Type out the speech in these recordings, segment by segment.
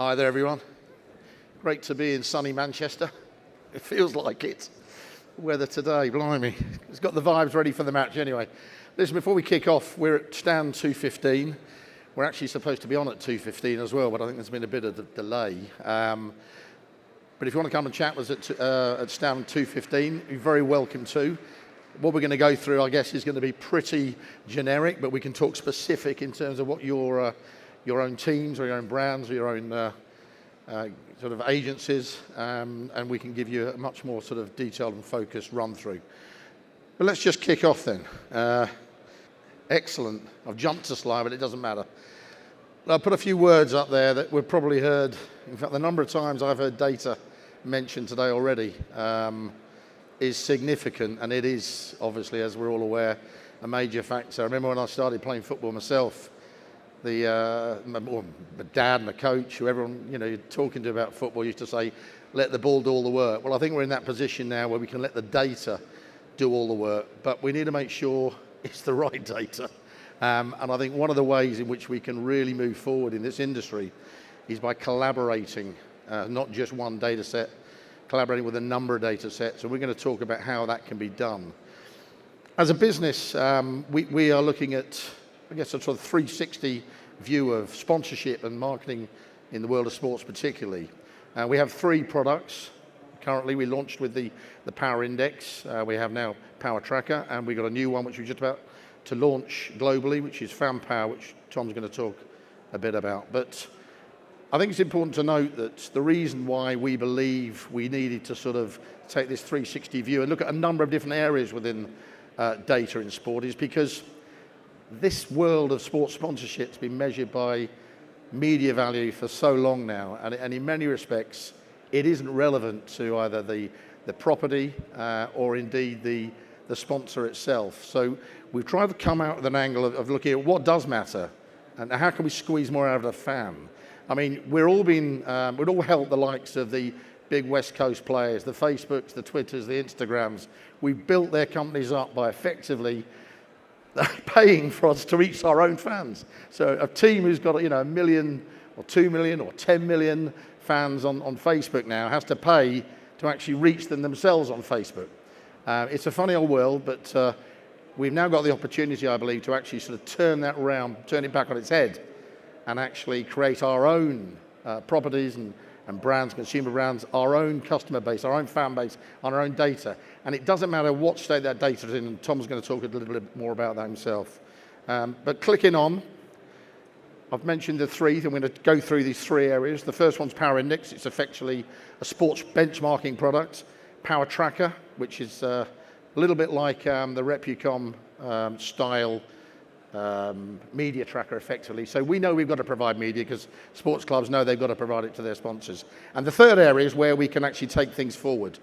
Hi there, everyone. Great to be in sunny Manchester. It feels like it. Weather today, blimey. It's got the vibes ready for the match anyway. Listen, before we kick off, we're at stand 215. We're actually supposed to be on at 2:15 as well, but I think there's been a bit of a delay. But if you want to come and chat with us at stand 2:15, you're very welcome to. What we're going to go through, I guess, is going to be pretty generic, but we can talk specific in terms of what your own teams or your own brands or your own sort of agencies, and we can give you a much more sort of detailed and focused run through. But let's just kick off then. Excellent. I've jumped a slide, but it doesn't matter. I'll put a few words up there that we've probably heard. In fact, the number of times I've heard data mentioned today already is significant, and it is, obviously, as we're all aware, a major factor. I remember when I started playing football myself, my dad and the coach, who everyone you're talking to about football, used to say, let the ball do all the work. Well, I think we're in that position now where we can let the data do all the work, but we need to make sure it's the right data. And I think one of the ways in which we can really move forward in this industry is by collaborating, not just one data set, collaborating with a number of data sets, and we're going to talk about how that can be done. As a business, we are looking at, I guess, a sort of 360 view of sponsorship and marketing in the world of sports particularly. We have 3 products. Currently, we launched with the Power Index. We have now Power Tracker, and we've got a new one which we're just about to launch globally, which is Fan Power, which Tom's going to talk a bit about. But I think it's important to note that the reason why we believe we needed to sort of take this 360 view and look at a number of different areas within data in sport is because this world of sports sponsorship has been measured by media value for so long now, and in many respects, it isn't relevant to either the property or indeed the sponsor itself. So we've tried to come out with an angle of looking at what does matter and how can we squeeze more out of the fan. I mean, we'd all help the likes of the big West Coast players, the Facebooks, the Twitters, the Instagrams. We've built their companies up by effectively paying for us to reach our own fans. So a team who's got 1 million or 2 million or 10 million fans on Facebook now has to pay to actually reach them themselves on Facebook. It's a funny old world, but we've now got the opportunity, I believe, to actually sort of turn that around, turn it back on its head, and actually create our own properties and brands, consumer brands, our own customer base, our own fan base, on our own data. And it doesn't matter what state that data is in, and Tom's going to talk a little bit more about that himself. But clicking on, I've mentioned the 3, I'm going to go through these 3 areas. The first one's Power Index. It's effectively a sports benchmarking product. Power Tracker, which is a little bit like the Replicom style media tracker effectively. So we know we've got to provide media because sports clubs know they've got to provide it to their sponsors. And the third area is where we can actually take things forward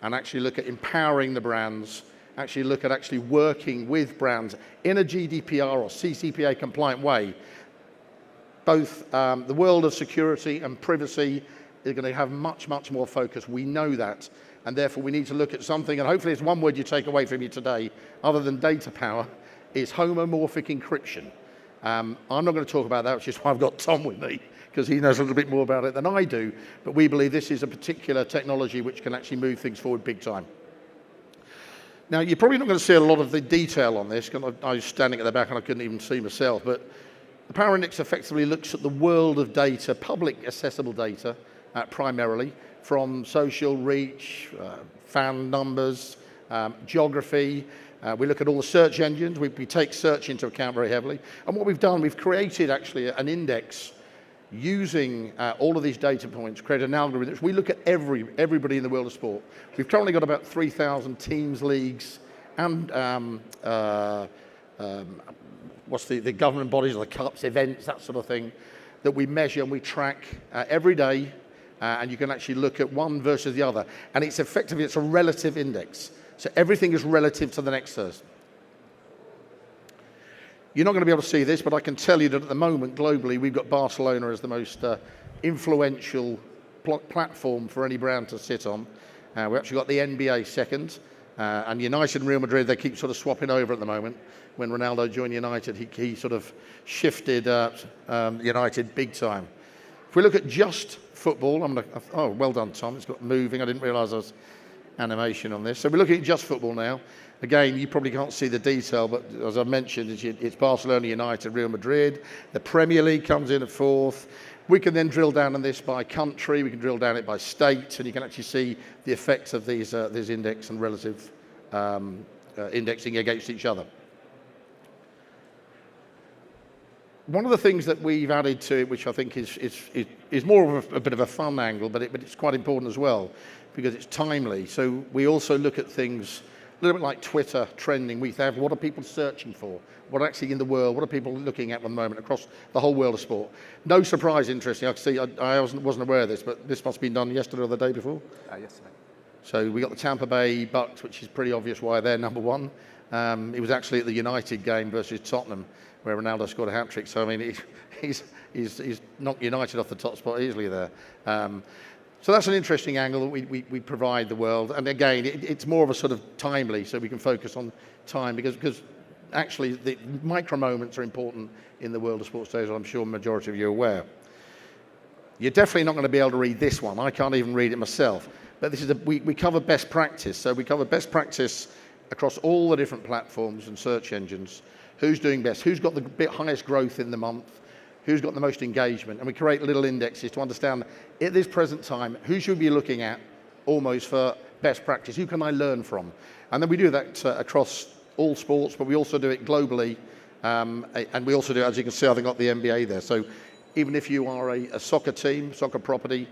and actually look at empowering the brands, actually look at actually working with brands in a GDPR or CCPA compliant way. Both the world of security and privacy is going to have much, much more focus. We know that. And therefore we need to look at something, and hopefully it's one word you take away from me today, other than DataPowa, is homomorphic encryption. I'm not going to talk about that, which is why I've got Tom with me, because he knows a little bit more about it than I do. But we believe this is a particular technology which can actually move things forward big time. Now, you're probably not going to see a lot of the detail on this, because I was standing at the back and I couldn't even see myself. But the Power Index effectively looks at the world of data, public accessible data, primarily, from social reach, fan numbers, geography. We look at all the search engines. We take search into account very heavily. And what we've done, we've created actually an index using all of these data points, created an algorithm. We look at everybody in the world of sport. We've currently got about 3,000 teams, leagues, and the governing bodies, the cups, events, that sort of thing, that we measure and we track every day. And you can actually look at one versus the other. And it's effectively, it's a relative index. So everything is relative to the next person. You're not going to be able to see this, but I can tell you that at the moment, globally, we've got Barcelona as the most influential platform for any brand to sit on. We've actually got the NBA second. And United and Real Madrid, they keep sort of swapping over at the moment. When Ronaldo joined United, he sort of shifted United big time. If we look at just football, oh, well done, Tom. It's got moving. I didn't realise there was animation on this. So we're looking at just football now. Again, you probably can't see the detail, but as I mentioned, it's Barcelona, United, Real Madrid. The Premier League comes in at fourth. We can then drill down on this by country. We can drill down it by state, and you can actually see the effects of these index and relative indexing against each other. One of the things that we've added to it, which I think is more of a bit of a fun angle, but it's quite important as well, because it's timely. So we also look at things a little bit like Twitter trending. We have what are people searching for? What are actually in the world? What are people looking at the moment across the whole world of sport? No surprise, interesting. I can see, I wasn't aware of this, but this must have been done yesterday or the day before? Yesterday. So we got the Tampa Bay Bucks, which is pretty obvious why they're number one. It was actually at the United game versus Tottenham, where Ronaldo scored a hat-trick. So, I mean, he's knocked United off the top spot easily there. So that's an interesting angle that we provide the world. And again, it's more of a sort of timely, so we can focus on time, because actually the micro moments are important in the world of sports data, as I'm sure the majority of you are aware. You're definitely not going to be able to read this one. I can't even read it myself. But this is we cover best practice. So we cover best practice across all the different platforms and search engines. Who's doing best? Who's got the highest growth in the month? Who's got the most engagement? And we create little indexes to understand at this present time who should we be looking at almost for best practice. Who can I learn from? And then we do that across all sports, but we also do it globally. And we also do, as you can see, I've got the NBA there. So even if you are a soccer team, soccer property,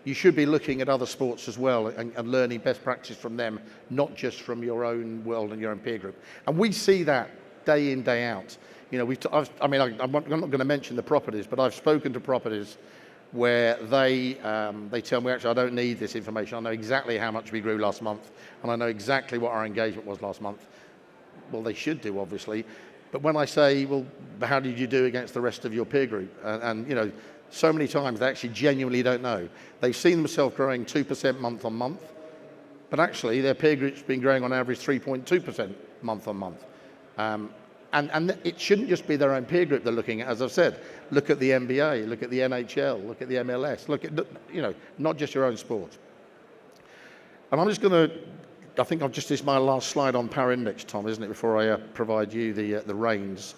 you should be looking at other sports as well and learning best practice from them, not just from your own world and your own peer group. And we see that day in, day out. You know, I'm not going to mention the properties, but I've spoken to properties where they tell me, actually, I don't need this information. I know exactly how much we grew last month, and I know exactly what our engagement was last month. Well, they should do, obviously. But when I say, well, how did you do against the rest of your peer group? And you know, so many times they actually genuinely don't know. They've seen themselves growing 2% month on month, but actually their peer group's been growing on average 3.2% month on month. And it shouldn't just be their own peer group they're looking at, as I've said. Look at the NBA, look at the NHL, look at the MLS, look at, you know, not just your own sport. And I'm just going to, I think this is my last slide on Power Index, Tom, isn't it, before I provide you the reins.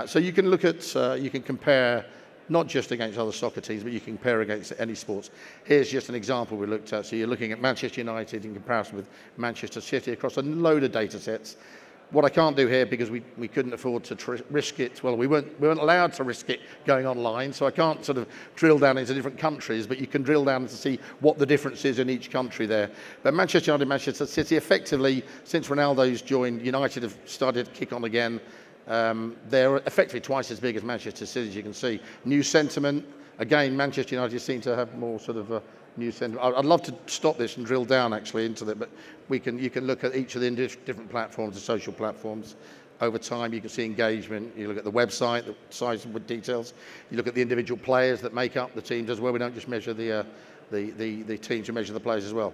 So you can look at, you can compare not just against other soccer teams, but you can compare against any sports. Here's just an example we looked at. So you're looking at Manchester United in comparison with Manchester City across a load of data sets. What I can't do here, because we couldn't afford to risk it, well, we weren't allowed to risk it going online, so I can't sort of drill down into different countries, but you can drill down to see what the difference is in each country there. But Manchester United, Manchester City, effectively, since Ronaldo's joined, United have started to kick on again. They're effectively twice as big as Manchester City, as you can see. New sentiment, again, Manchester United seem to have more sort of new sentiment. I'd love to stop this and drill down actually into that, but you can look at each of the different platforms, the social platforms. Over time, you can see engagement. You look at the website, the size with details. You look at the individual players that make up the teams as well. We don't just measure the teams, we measure the players as well.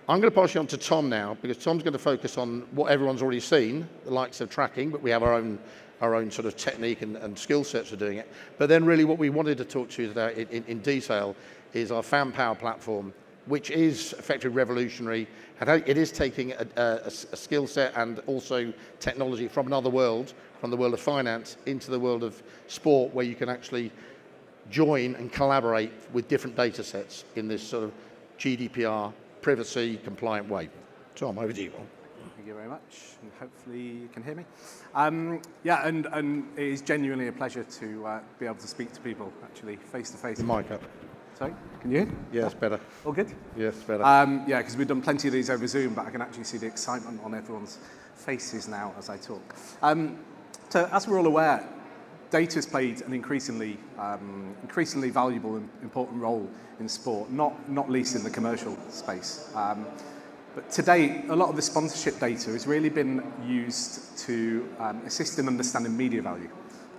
I'm going to pass you on to Tom now, because Tom's going to focus on what everyone's already seen, the likes of tracking, but we have our own sort of technique and skill sets for doing it. But then really what we wanted to talk to you today in detail is our FanPower platform, which is effectively revolutionary. It is taking a skill set and also technology from another world, from the world of finance into the world of sport, where you can actually join and collaborate with different data sets in this sort of GDPR, privacy compliant way. Tom, over to you. Thank you very much, and hopefully you can hear me. Yeah, and it is genuinely a pleasure to be able to speak to people actually face to face. The mic up. Sorry, can you hear? Yes, better. All good? Yes, better. Yeah, because we've done plenty of these over Zoom, but I can actually see the excitement on everyone's faces now as I talk. So as we're all aware, data has played an increasingly valuable and important role in sport, not least in the commercial space. But today, a lot of the sponsorship data has really been used to assist in understanding media value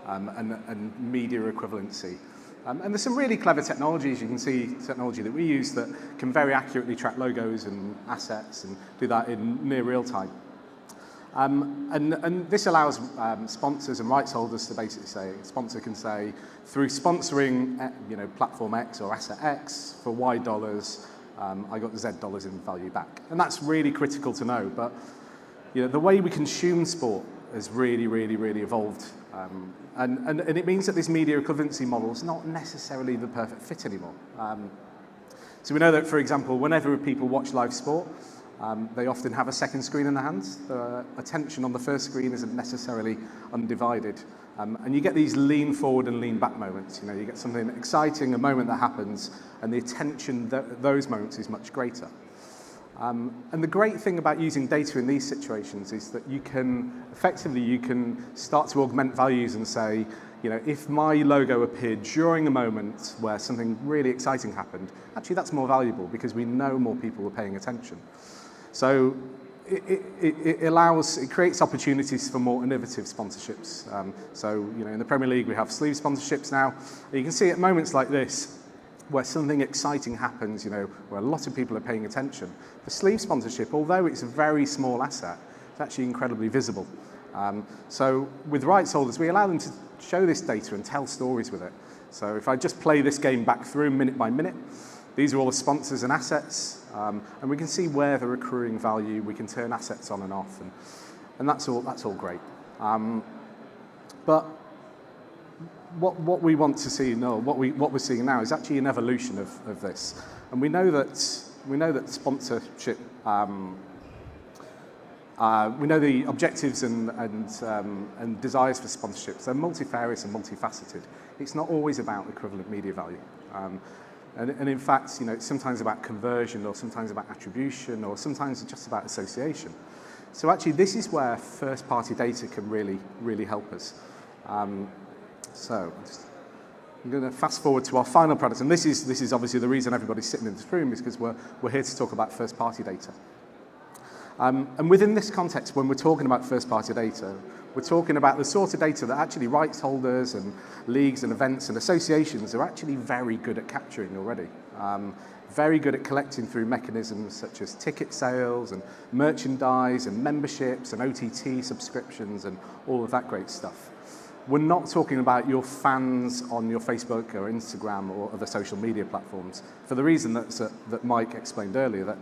and media equivalency. And there's some really clever technologies. You can see technology that we use that can very accurately track logos and assets and do that in near real time. And this allows sponsors and rights holders to basically say, a sponsor can say, through sponsoring platform X or asset X for Y dollars, I got Z dollars in value back. And that's really critical to know. But the way we consume sport has really, really, really evolved. And it means that this media equivalency model is not necessarily the perfect fit anymore. So we know that, for example, whenever people watch live sport, they often have a second screen in their hands. The attention on the first screen isn't necessarily undivided. And you get these lean forward and lean back moments. You get something exciting, a moment that happens, and the attention those moments is much greater. And the great thing about using data in these situations is that you can start to augment values and say, if my logo appeared during a moment where something really exciting happened, actually that's more valuable because we know more people were paying attention. So it creates opportunities for more innovative sponsorships. In the Premier League we have sleeve sponsorships now. You can see at moments like this, where something exciting happens, where a lot of people are paying attention. The sleeve sponsorship, although it's a very small asset, it's actually incredibly visible. So with rights holders, we allow them to show this data and tell stories with it. So if I just play this game back through minute by minute, these are all the sponsors and assets, and we can see where they're accruing value. We can turn assets on and off, and that's all great. But what we want to see, what we're seeing now is actually an evolution of this, and we know that sponsorship. We know the objectives and desires for sponsorships. They're multifarious and multifaceted. It's not always about equivalent media value, and in fact, it's sometimes about conversion, or sometimes about attribution, or sometimes just about association. So actually, this is where first-party data can really help us. So I'm going to fast forward to our final product, and this is obviously the reason everybody's sitting in this room, is because we're here to talk about first-party data. And within this context, when we're talking about first-party data, we're talking about the sort of data that actually rights holders and leagues and events and associations are actually very good at capturing already. Very good at collecting through mechanisms such as ticket sales and merchandise and memberships and OTT subscriptions and all of that great stuff. We're not talking about your fans on your Facebook or Instagram or other social media platforms for the reason that Mike explained earlier, that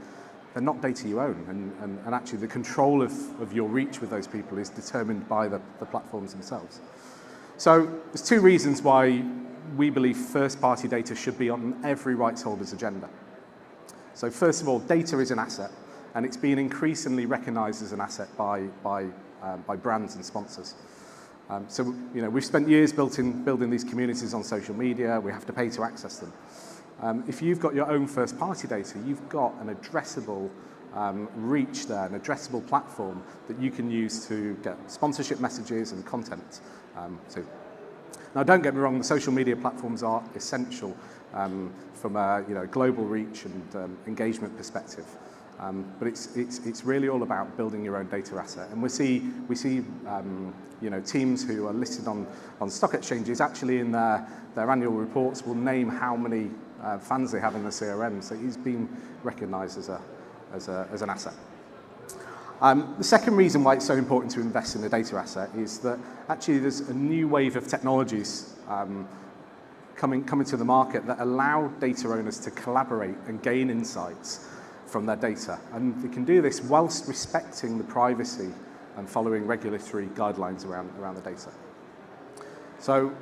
they're not data you own, and actually the control of your reach with those people is determined by the platforms themselves. So there's two reasons why we believe first-party data should be on every rights holder's agenda. So first of all, data is an asset, and it's being increasingly recognized as an asset by brands and sponsors. So we've spent years building these communities on social media. We have to pay to access them. If you've got your own first-party data, you've got an addressable reach there, an addressable platform that you can use to get sponsorship messages and content. Now, don't get me wrong, the social media platforms are essential from a global reach and engagement perspective. But it's really all about building your own data asset, and we see teams who are listed on stock exchanges actually in their annual reports will name how many fans they have in the CRM. So he's been recognised as an asset. The second reason why it's so important to invest in a data asset is that actually there's a new wave of technologies coming to the market that allow data owners to collaborate and gain insights from their data, and they can do this whilst respecting the privacy and following regulatory guidelines around the data. So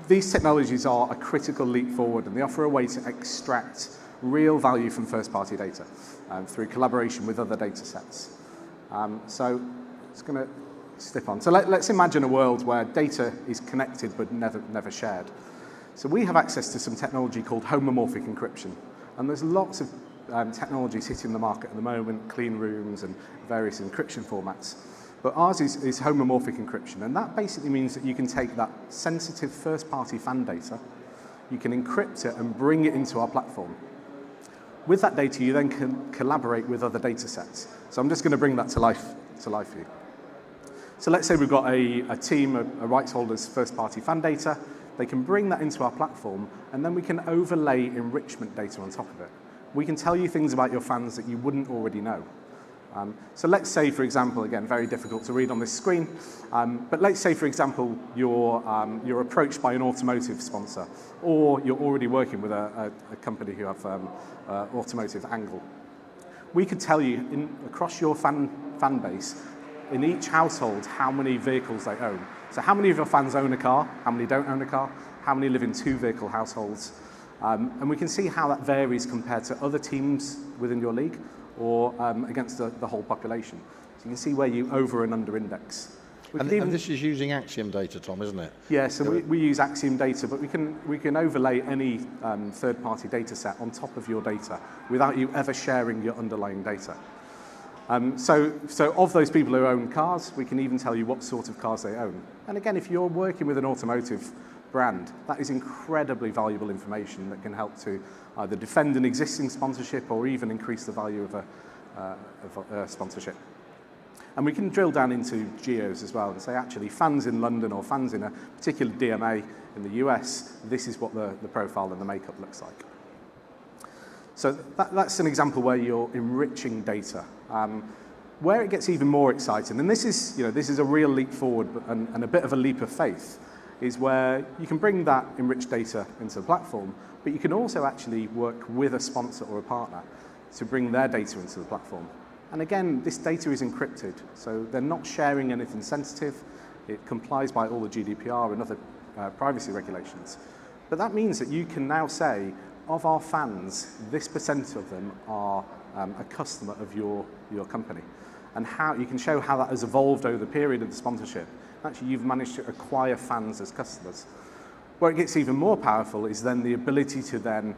these technologies are a critical leap forward, and they offer a way to extract real value from first-party data through collaboration with other data sets. So it's going to slip on. So let's imagine a world where data is connected but never shared. So we have access to some technology called homomorphic encryption, and there's lots of technologies hitting the market at the moment, clean rooms and various encryption formats. But ours is homomorphic encryption, and that basically means that you can take that sensitive first-party fan data, you can encrypt it and bring it into our platform. With that data, you then can collaborate with other data sets. So I'm just going to bring that to life for you. So let's say we've got a team of rights holders' first-party fan data. They can bring that into our platform, and then we can overlay enrichment data on top of it. We can tell you things about your fans that you wouldn't already know. So let's say, for example, again, very difficult to read on this screen, but let's say, for example, you're approached by an automotive sponsor, or you're already working with a company who have automotive angle. We could tell you across your fan base, in each household, how many vehicles they own. So how many of your fans own a car, how many don't own a car, how many live in 2-vehicle households, and we can see how that varies compared to other teams within your league, or against the whole population. So you can see where you over and under index. And this is using Axiom data, Tom, isn't it? Yeah, so we use Axiom data, but we can overlay any third-party data set on top of your data without you ever sharing your underlying data. So of those people who own cars, we can even tell you what sort of cars they own. And again, if you're working with an automotive brand, that is incredibly valuable information that can help to either defend an existing sponsorship or even increase the value of a sponsorship. And we can drill down into geos as well and say, actually, fans in London or fans in a particular DMA in the US, this is what the profile and the makeup looks like. So that's an example where you're enriching data. Where it gets even more exciting, and this is a real leap forward and a bit of a leap of faith, is where you can bring that enriched data into the platform, but you can also actually work with a sponsor or a partner to bring their data into the platform. And again, this data is encrypted, so they're not sharing anything sensitive. It complies by all the GDPR and other privacy regulations. But that means that you can now say, of our fans, this percent of them are a customer of your company. And how you can show how that has evolved over the period of the sponsorship. Actually, you've managed to acquire fans as customers. Where it gets even more powerful is then the ability to then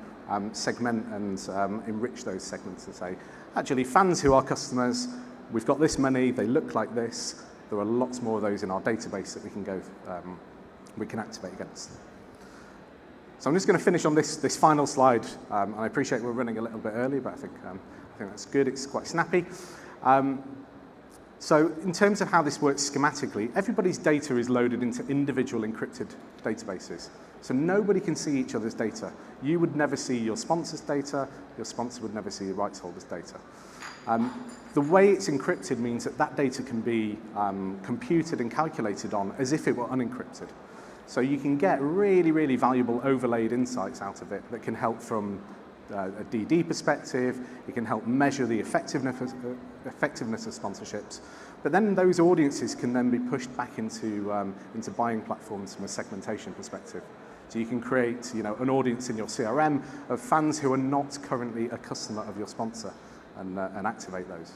segment and enrich those segments to say, actually, fans who are customers, we've got this many, they look like this. There are lots more of those in our database that we can activate against. So I'm just going to finish on this final slide, and I appreciate we're running a little bit early, but I think that's good. It's quite snappy. So in terms of how this works schematically, everybody's data is loaded into individual encrypted databases. So nobody can see each other's data. You would never see your sponsor's data. Your sponsor would never see your rights holder's data. The way it's encrypted means that data can be computed and calculated on as if it were unencrypted. So you can get really, really valuable overlaid insights out of it that can help from a DD perspective. It can help measure the effectiveness of sponsorships. But then those audiences can then be pushed back into buying platforms from a segmentation perspective. So you can create an audience in your CRM of fans who are not currently a customer of your sponsor and activate those.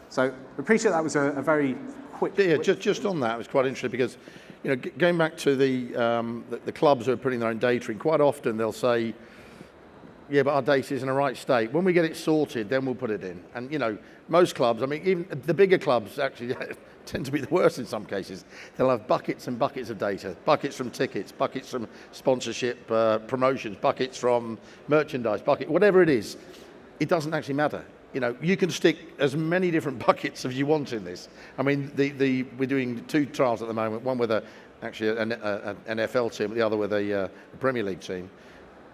So I appreciate that was a very quick... Yeah, just on that, it was quite interesting because going back to the clubs who are putting their own data in, quite often they'll say, yeah, but our data is in the right state. When we get it sorted, then we'll put it in. And most clubs, I mean, even the bigger clubs actually tend to be the worst in some cases. They'll have buckets and buckets of data, buckets from tickets, buckets from sponsorship promotions, buckets from merchandise, whatever it is. It doesn't actually matter. You can stick as many different buckets as you want in this. I mean, we're doing 2 trials at the moment, one with actually an NFL team, the other with a Premier League team.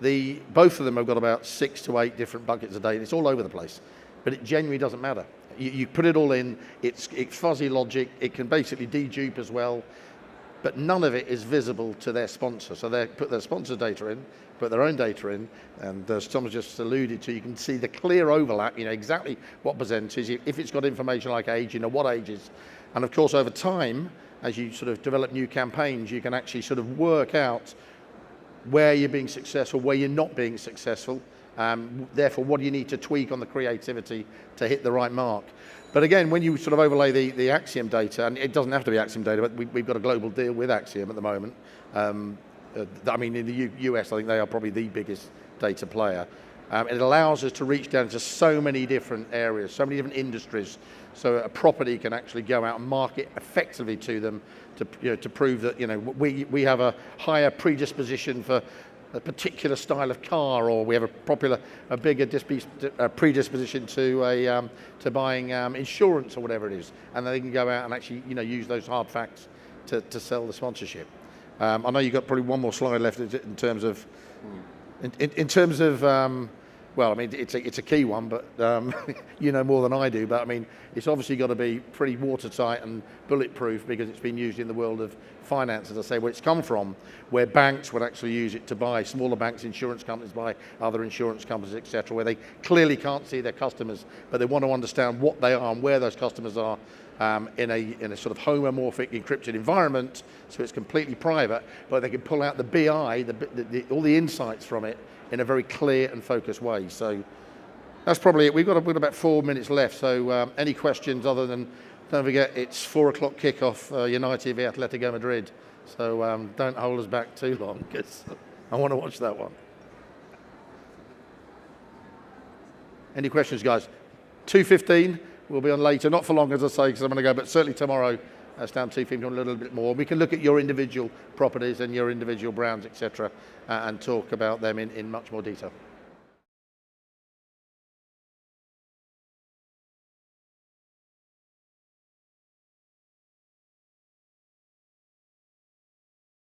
Both of them have got about 6 to 8 different buckets a day. It's all over the place, but it genuinely doesn't matter. You put it all in. It's fuzzy logic. It can basically dedupe as well, but none of it is visible to their sponsor. So they put their sponsor data in, put their own data in, and as Tom just alluded to, you can see the clear overlap. Exactly what percentage. If it's got information like age, what ages, and of course over time, as you sort of develop new campaigns, you can actually sort of work out where you're being successful, where you're not being successful. Therefore, what do you need to tweak on the creativity to hit the right mark? But again, when you sort of overlay the Axiom data, and it doesn't have to be Axiom data, but we've got a global deal with Axiom at the moment. I mean, in the US, I think they are probably the biggest data player. It allows us to reach down to so many different areas, so many different industries. So a property can actually go out and market effectively to them to prove that we have a higher predisposition for a particular style of car, or we have a bigger predisposition to buying insurance or whatever it is, and they can go out and actually use those hard facts to sell the sponsorship. I know you've got probably one more slide left in terms of Well, I mean, it's a key one, but you know more than I do. But I mean, it's obviously got to be pretty watertight and bulletproof because it's been used in the world of finance, as I say, where it's come from, where banks would actually use it to buy, smaller banks, insurance companies buy other insurance companies, etc., where they clearly can't see their customers, but they want to understand what they are and where those customers are in a sort of homomorphic encrypted environment, so it's completely private, but they can pull out the BI, all the insights from it in a very clear and focused way. So that's probably it. We've got about 4 minutes left, so any questions other than, don't forget, it's 4 o'clock kickoff, United v Atletico Madrid, so don't hold us back too long, because I want to watch that one. Any questions, guys? 2:15, we'll be on later, not for long, as I say, because I'm going to go, but certainly tomorrow, down 2:15, a little bit more. We can look at your individual properties and your individual brands, etc., and talk about them in much more detail.